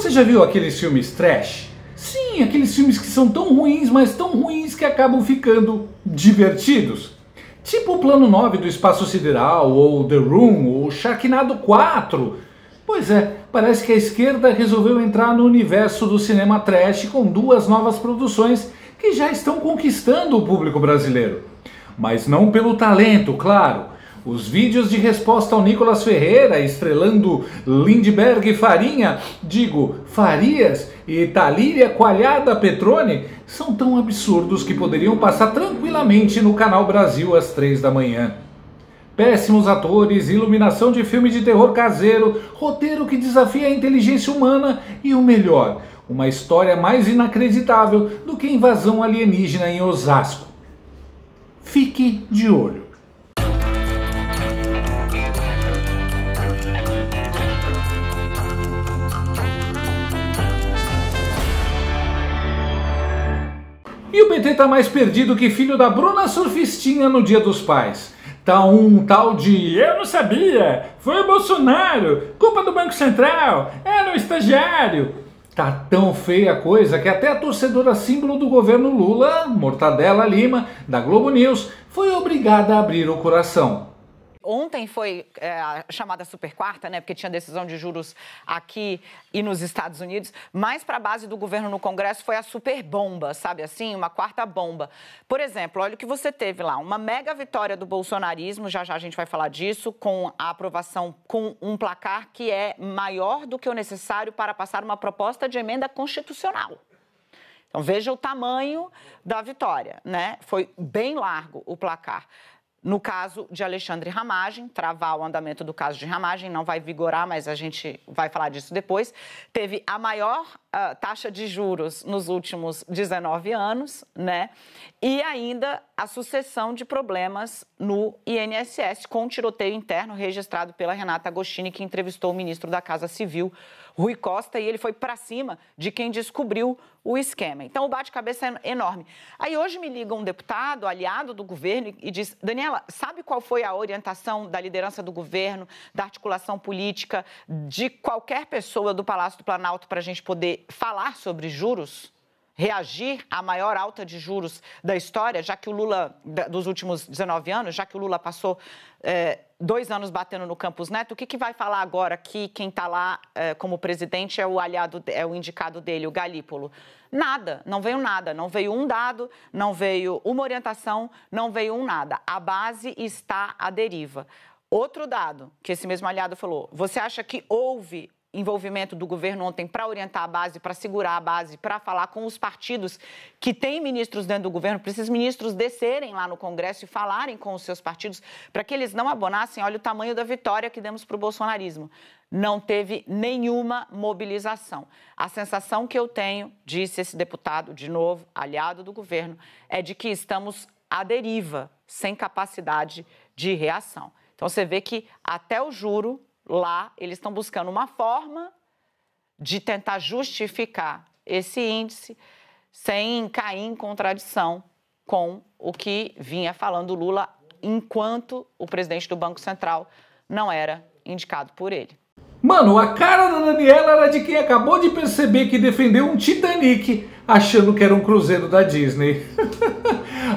Você já viu aqueles filmes trash? Sim, aqueles filmes que são tão ruins, mas tão ruins que acabam ficando divertidos. Tipo o Plano 9 do Espaço Sideral, ou The Room, ou Sharknado 4. Pois é, parece que a esquerda resolveu entrar no universo do cinema trash com duas novas produções que já estão conquistando o público brasileiro. Mas não pelo talento, claro. Os vídeos de resposta ao Nicolas Ferreira, estrelando Lindbergh Farinha, Farias e Thalíria Coalhada Petrone, são tão absurdos que poderiam passar tranquilamente no Canal Brasil às 3 da manhã. Péssimos atores, iluminação de filme de terror caseiro, roteiro que desafia a inteligência humana e o melhor, uma história mais inacreditável do que invasão alienígena em Osasco. Fique de olho. E o PT tá mais perdido que filho da Bruna Surfistinha no Dia dos Pais. Tá um tal de "eu não sabia, foi o Bolsonaro, culpa do Banco Central, era o estagiário". Tá tão feia a coisa que até a torcedora símbolo do governo Lula, Mortadela Lima, da Globo News, foi obrigada a abrir o coração. Ontem foi a chamada super quarta, né? Porque tinha decisão de juros aqui e nos Estados Unidos. Mais para a base do governo no Congresso foi a super bomba, sabe assim? Uma quarta bomba. Por exemplo, olha o que você teve lá. Uma mega vitória do bolsonarismo, já já a gente vai falar disso, com a aprovação com um placar que é maior do que o necessário para passar uma proposta de emenda constitucional. Então veja o tamanho da vitória, né? Foi bem largo o placar. No caso de Alexandre Ramagem, travar o andamento do caso de Ramagem, não vai vigorar, mas a gente vai falar disso depois. Teve a maior taxa de juros nos últimos 19 anos, né? E ainda a sucessão de problemas no INSS, com um tiroteio interno registrado pela Renata Agostini, que entrevistou o ministro da Casa Civil, Rui Costa, e ele foi para cima de quem descobriu o esquema. Então, o bate-cabeça é enorme. Aí, hoje me liga um deputado, aliado do governo, e diz: Daniela, sabe qual foi a orientação da liderança do governo, da articulação política, de qualquer pessoa do Palácio do Planalto para a gente poder falar sobre juros? Reagir à maior alta de juros da história, já que o Lula, dos últimos 19 anos, já que o Lula passou 2 anos batendo no Campos Neto, o que vai falar agora que quem está lá como presidente é o aliado, é o indicado dele, o Galípolo? Nada, não veio nada, não veio um dado, não veio uma orientação, não veio um nada. A base está à deriva. Outro dado que esse mesmo aliado falou: você acha que houve envolvimento do governo ontem para orientar a base, para segurar a base, para falar com os partidos que têm ministros dentro do governo, para esses ministros descerem lá no Congresso e falarem com os seus partidos, para que eles não abonassem? Olha o tamanho da vitória que demos para o bolsonarismo. Não teve nenhuma mobilização. A sensação que eu tenho, disse esse deputado, de novo, aliado do governo, é de que estamos à deriva, sem capacidade de reação. Então, você vê que até o juro, lá, eles estão buscando uma forma de tentar justificar esse índice sem cair em contradição com o que vinha falando Lula enquanto o presidente do Banco Central não era indicado por ele. Mano, a cara da Daniela era de quem acabou de perceber que defendeu um Titanic achando que era um cruzeiro da Disney.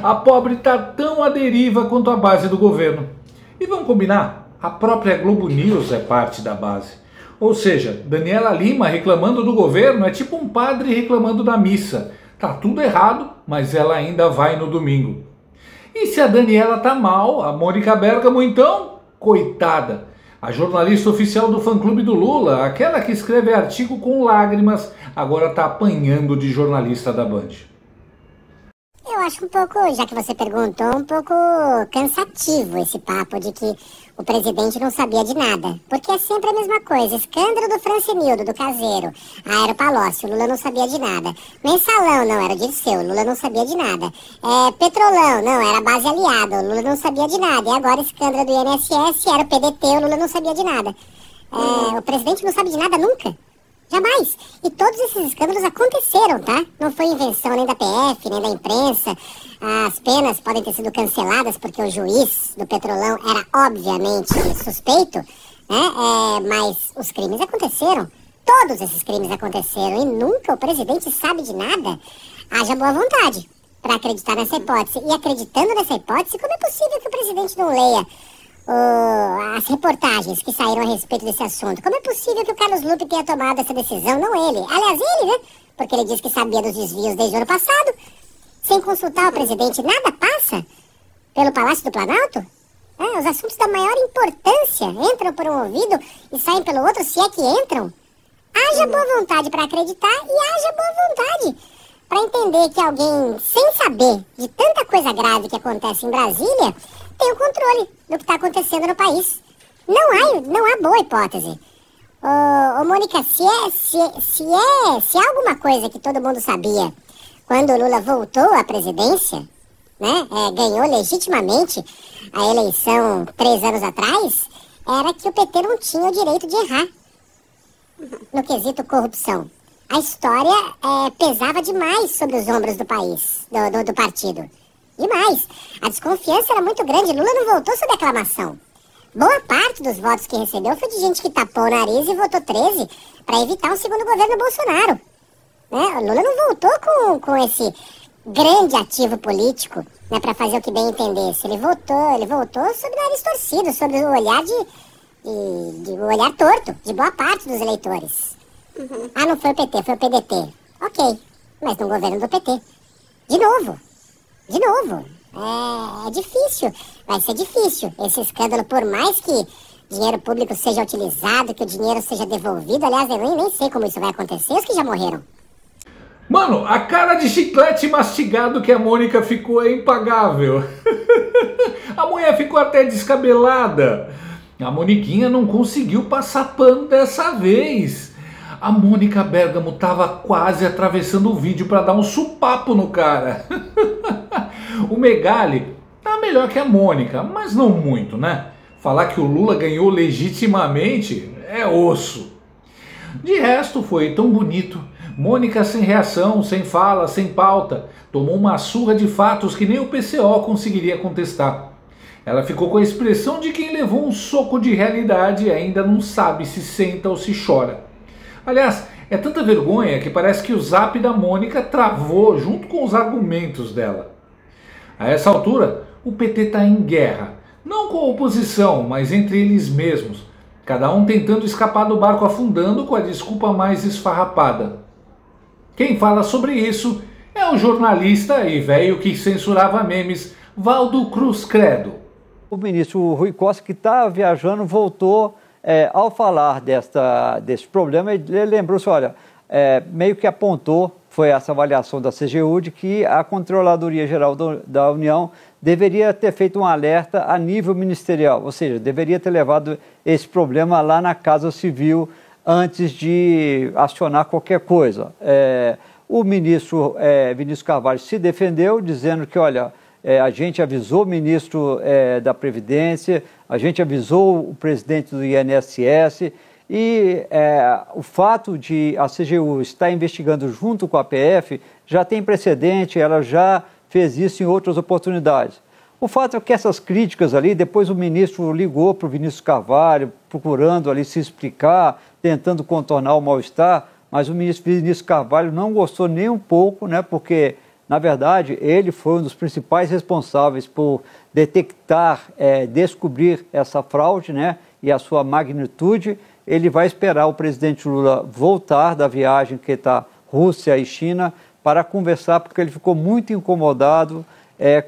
A pobre tá tão à deriva quanto a base do governo. E vamos combinar? A própria Globo News é parte da base. Ou seja, Daniela Lima reclamando do governo é tipo um padre reclamando da missa. Tá tudo errado, mas ela ainda vai no domingo. E se a Daniela tá mal, a Mônica Bergamo então, coitada. A jornalista oficial do fã-clube do Lula, aquela que escreve artigo com lágrimas, agora tá apanhando de jornalista da Band. Eu acho um pouco, já que você perguntou, um pouco cansativo esse papo de que o presidente não sabia de nada. Porque é sempre a mesma coisa. Escândalo do Francinildo, do Caseiro. Aeropalócio, Lula não sabia de nada. Mensalão, não, era o Dirceu, Lula não sabia de nada. Petrolão, não, era base aliada, o Lula não sabia de nada. E agora escândalo do INSS, era o PDT, o Lula não sabia de nada. O presidente não sabe de nada nunca. Jamais. E todos esses escândalos aconteceram, tá? Não foi invenção nem da PF, nem da imprensa. As penas podem ter sido canceladas porque o juiz do Petrolão era obviamente suspeito, né? Mas os crimes aconteceram. todos esses crimes aconteceram e nunca o presidente sabe de nada, haja boa vontade para acreditar nessa hipótese. E acreditando nessa hipótese, como é possível que o presidente não leia as reportagens que saíram a respeito desse assunto? Como é possível que o Carlos Lupe tenha tomado essa decisão, não ele? Aliás, ele, né? Porque ele disse que sabia dos desvios desde o ano passado. Sem consultar o presidente, nada passa pelo Palácio do Planalto? Os assuntos da maior importância entram por um ouvido e saem pelo outro, se é que entram. Haja boa vontade para acreditar e haja boa vontade para entender que alguém, sem saber de tanta coisa grave que acontece em Brasília, tem o controle do que está acontecendo no país. Não há boa hipótese. Mônica, se há alguma coisa que todo mundo sabia quando o Lula voltou à presidência, né, ganhou legitimamente a eleição 3 anos atrás, era que o PT não tinha o direito de errar no quesito corrupção. A história pesava demais sobre os ombros do país, do partido. Demais. A desconfiança era muito grande. Lula não voltou sob aclamação. Boa parte dos votos que recebeu foi de gente que tapou o nariz e votou 13 para evitar um segundo governo Bolsonaro. O Lula não voltou com esse grande ativo político, né, para fazer o que bem entendesse. Ele voltou sob o nariz torcido, sob o olhar o olhar torto de boa parte dos eleitores. Não foi o PT, foi o PDT. Ok, mas no governo do PT. De novo. É difícil, vai ser difícil. Esse escândalo, por mais que dinheiro público seja utilizado, que o dinheiro seja devolvido, aliás, eu nem sei como isso vai acontecer, os que já morreram. Mano, a cara de chiclete mastigado que a Mônica ficou é impagável. A mulher ficou até descabelada. A Moniquinha não conseguiu passar pano dessa vez. A Mônica Bergamo tava quase atravessando o vídeo para dar um supapo no cara. O Megali tá melhor que a Mônica, mas não muito, né? Falar que o Lula ganhou legitimamente é osso. De resto, foi tão bonito. Mônica sem reação, sem fala, sem pauta. Tomou uma surra de fatos que nem o PCO conseguiria contestar. Ela ficou com a expressão de quem levou um soco de realidade e ainda não sabe se senta ou se chora. Aliás, é tanta vergonha que parece que o zap da Mônica travou junto com os argumentos dela. A essa altura, o PT está em guerra. Não com a oposição, mas entre eles mesmos. Cada um tentando escapar do barco afundando com a desculpa mais esfarrapada. Quem fala sobre isso é o jornalista e velho que censurava memes, Valdo Cruz Credo. O ministro Rui Costa, que está viajando, voltou, ao falar desse problema, ele lembrou-se, olha, meio que apontou, foi essa avaliação da CGU, de que a Controladoria Geral da União deveria ter feito um alerta a nível ministerial, ou seja, deveria ter levado esse problema lá na Casa Civil antes de acionar qualquer coisa. O ministro Vinícius Carvalho se defendeu, dizendo que, olha, a gente avisou o ministro da Previdência, a gente avisou o presidente do INSS, e o fato de a CGU estar investigando junto com a PF já tem precedente, ela já fez isso em outras oportunidades. O fato é que essas críticas ali, depois o ministro ligou para o Vinícius Carvalho, procurando ali se explicar, tentando contornar o mal-estar, mas o ministro Vinícius Carvalho não gostou nem um pouco, né, porque, na verdade, ele foi um dos principais responsáveis por detectar, descobrir essa fraude, né, e a sua magnitude. Ele vai esperar o presidente Lula voltar da viagem que está Rússia e China para conversar, porque ele ficou muito incomodado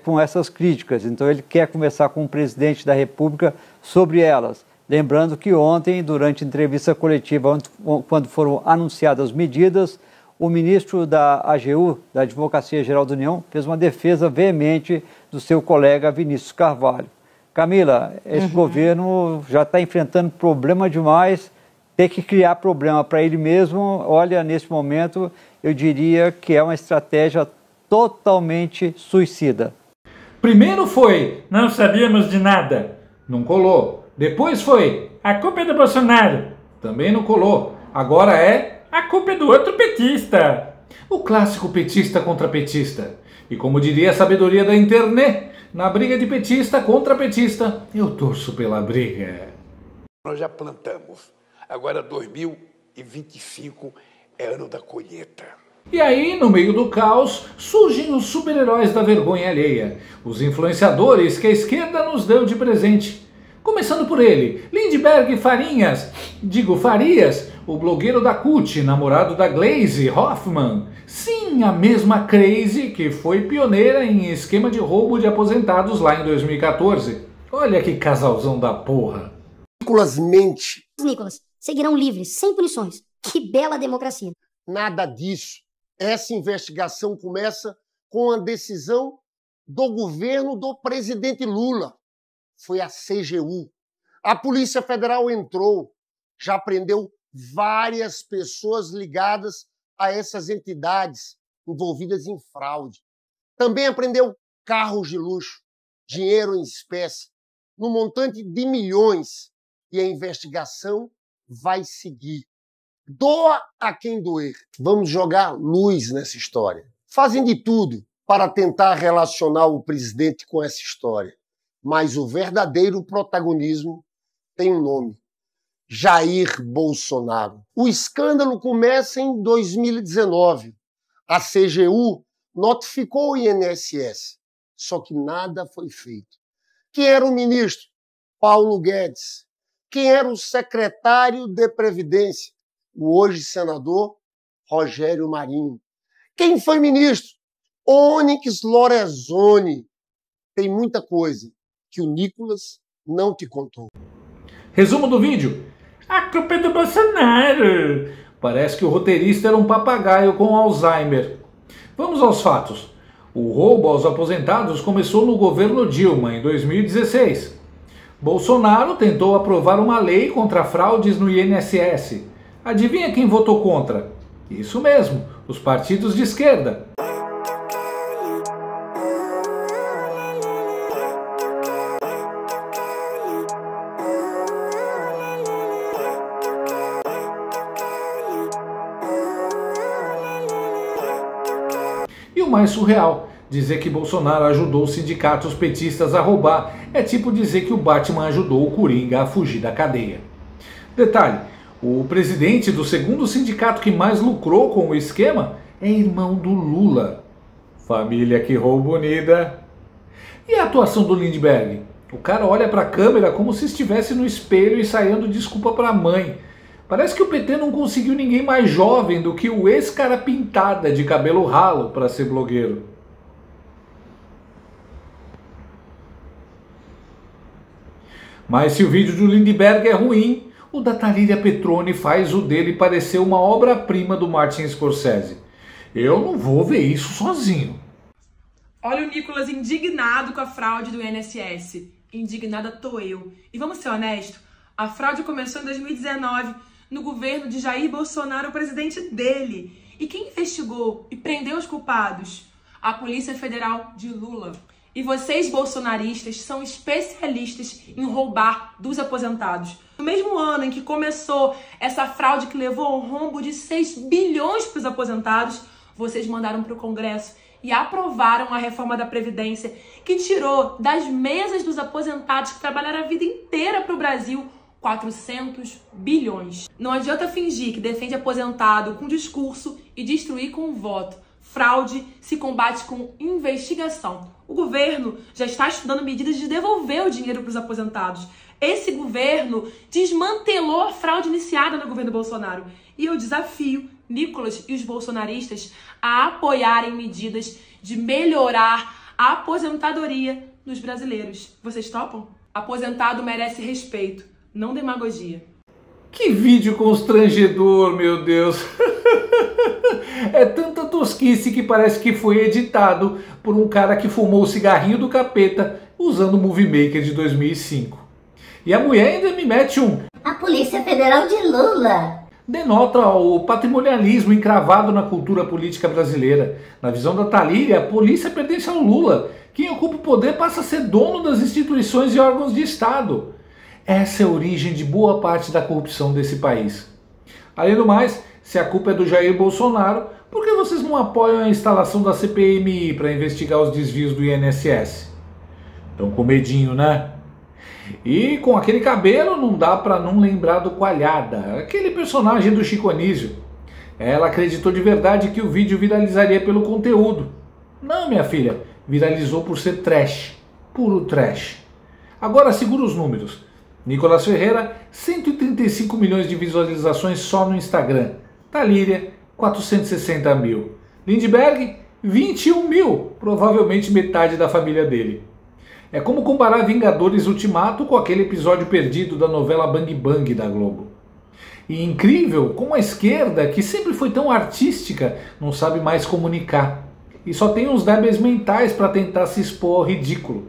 com essas críticas. Então ele quer conversar com o presidente da República sobre elas. Lembrando que ontem, durante a entrevista coletiva, quando foram anunciadas as medidas, o ministro da AGU, da Advocacia Geral da União, fez uma defesa veemente do seu colega Vinícius Carvalho. Camila, esse governo já está enfrentando problema demais, tem que criar problema para ele mesmo. Olha, nesse momento, eu diria que é uma estratégia totalmente suicida. Primeiro foi, não sabíamos de nada, não colou. Depois foi, a culpa é do Bolsonaro, também não colou. Agora a culpa é do outro petista. O clássico petista contra petista. E como diria a sabedoria da internet, na briga de petista contra petista, eu torço pela briga. Nós já plantamos. Agora 2000 2025 é ano da colheita. E aí, no meio do caos, surgem os super-heróis da vergonha alheia, os influenciadores que a esquerda nos deu de presente. Começando por ele, Lindbergh Farias, o blogueiro da CUT, namorado da Glaze Hoffman. Sim, a mesma Crazy que foi pioneira em esquema de roubo de aposentados lá em 2014. Olha que casalzão da porra. Nicolas, seguirão livres, sem punições. Que bela democracia. Nada disso. Essa investigação começa com a decisão do governo do presidente Lula. Foi a CGU. A Polícia Federal entrou, já prendeu várias pessoas ligadas a essas entidades envolvidas em fraude. Também apreendeu carros de luxo, dinheiro em espécie, no montante de milhões. E a investigação vai seguir. Doa a quem doer. Vamos jogar luz nessa história. Fazem de tudo para tentar relacionar o presidente com essa história. Mas o verdadeiro protagonismo tem um nome: Jair Bolsonaro. O escândalo começa em 2019. A CGU notificou o INSS, só que nada foi feito. Quem era o ministro? Paulo Guedes. Quem era o secretário de Previdência? O hoje senador Rogério Marinho. Quem foi ministro? Onyx Lorenzoni. Tem muita coisa que o Nicolas não te contou. Resumo do vídeo: a culpa é do Bolsonaro. Parece que o roteirista era um papagaio com Alzheimer. Vamos aos fatos. O roubo aos aposentados começou no governo Dilma, em 2016. Bolsonaro tentou aprovar uma lei contra fraudes no INSS. Adivinha quem votou contra? Isso mesmo, os partidos de esquerda. E o mais surreal, dizer que Bolsonaro ajudou os sindicatos petistas a roubar é tipo dizer que o Batman ajudou o Coringa a fugir da cadeia. Detalhe: o presidente do segundo sindicato que mais lucrou com o esquema é irmão do Lula. Família que rouba unida. E a atuação do Lindbergh? O cara olha pra câmera como se estivesse no espelho e saindo desculpa pra mãe. Parece que o PT não conseguiu ninguém mais jovem do que o ex-cara pintada de cabelo ralo para ser blogueiro. Mas se o vídeo do Lindbergh é ruim, o da Thalíria Petroni faz o dele parecer uma obra-prima do Martin Scorsese. Eu não vou ver isso sozinho. Olha o Nicolas indignado com a fraude do INSS. Indignada tô eu. E vamos ser honestos, a fraude começou em 2019, no governo de Jair Bolsonaro, o presidente dele. E quem investigou e prendeu os culpados? A Polícia Federal de Lula. E vocês, bolsonaristas, são especialistas em roubar dos aposentados. No mesmo ano em que começou essa fraude que levou ao rombo de 6 bilhões para os aposentados, vocês mandaram para o Congresso e aprovaram a reforma da Previdência, que tirou das mesas dos aposentados que trabalharam a vida inteira para o Brasil 400 bilhões. Não adianta fingir que defende aposentado com discurso e destruir com voto. Fraude se combate com investigação. O governo já está estudando medidas de devolver o dinheiro para os aposentados. Esse governo desmantelou a fraude iniciada no governo Bolsonaro. E eu desafio Nicolas e os bolsonaristas a apoiarem medidas de melhorar a aposentadoria dos brasileiros. Vocês topam? Aposentado merece respeito, não demagogia. Que vídeo constrangedor, meu Deus! É tanta tosquice que parece que foi editado por um cara que fumou o cigarrinho do capeta usando o Movie Maker de 2005. E a mulher ainda me mete um: A Polícia Federal de Lula. Denota o patrimonialismo encravado na cultura política brasileira. Na visão da Thalíria, a polícia pertence ao Lula. Quem ocupa o poder passa a ser dono das instituições e órgãos de Estado. Essa é a origem de boa parte da corrupção desse país. Além do mais, se a culpa é do Jair Bolsonaro, por que vocês não apoiam a instalação da CPMI para investigar os desvios do INSS? Estão com medinho, né? E com aquele cabelo não dá para não lembrar do Coalhada, aquele personagem do Chico Anísio. Ela acreditou de verdade que o vídeo viralizaria pelo conteúdo. Não, minha filha, viralizou por ser trash, puro trash. Agora segura os números. Nicolas Ferreira, 135 milhões de visualizações só no Instagram. Talíria, 460 mil. Lindbergh, 21 mil, provavelmente metade da família dele. É como comparar Vingadores Ultimato com aquele episódio perdido da novela Bang Bang da Globo. E incrível como a esquerda, que sempre foi tão artística, não sabe mais comunicar. E só tem uns débeis mentais para tentar se expor ao ridículo.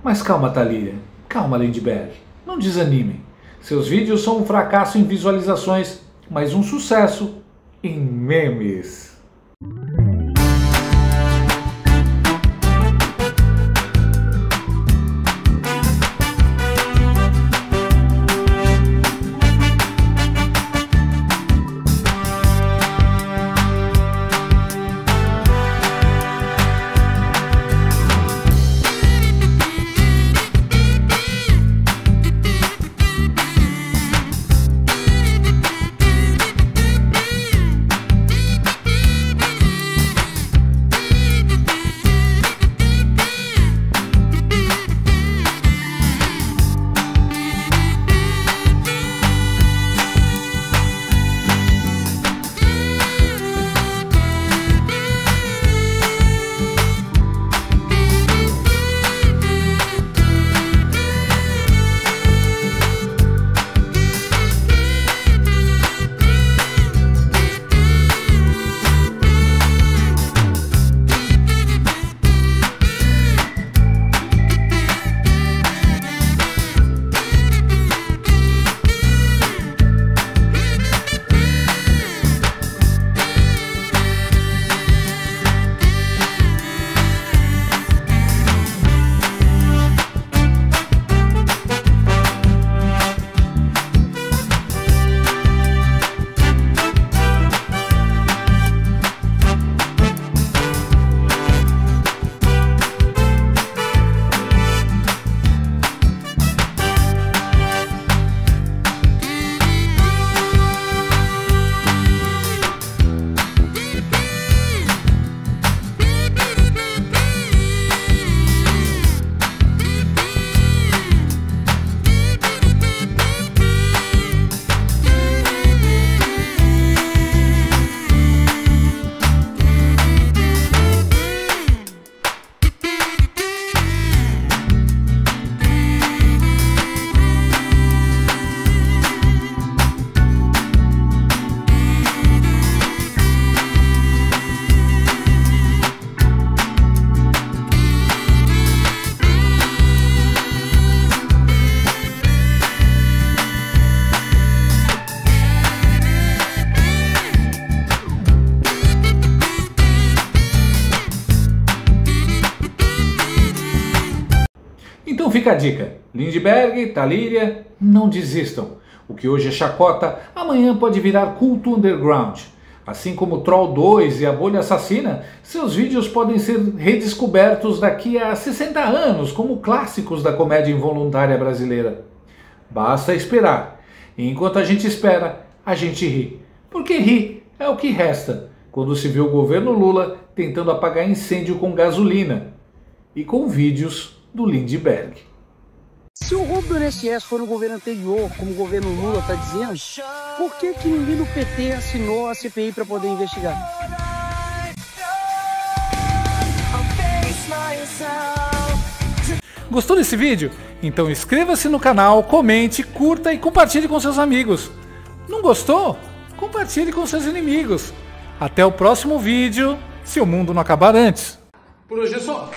Mas calma, Talíria. Calma, Lindbergh. Não desanimem. Seus vídeos são um fracasso em visualizações, mas um sucesso em memes. Então fica a dica, Lindbergh, Talíria, não desistam. O que hoje é chacota, amanhã pode virar culto underground. Assim como Troll 2 e a Bolha Assassina, seus vídeos podem ser redescobertos daqui a 60 anos como clássicos da comédia involuntária brasileira. Basta esperar. E enquanto a gente espera, a gente ri. Porque rir é o que resta quando se vê o governo Lula tentando apagar incêndio com gasolina e com vídeos do Lindbergh. Se o roubo do INSS foi no governo anterior, como o governo Lula está dizendo, por que ninguém do PT assinou a CPI para poder investigar? Gostou desse vídeo? Então inscreva-se no canal, comente, curta e compartilhe com seus amigos. Não gostou? Compartilhe com seus inimigos. Até o próximo vídeo, se o mundo não acabar antes. Por hoje é só.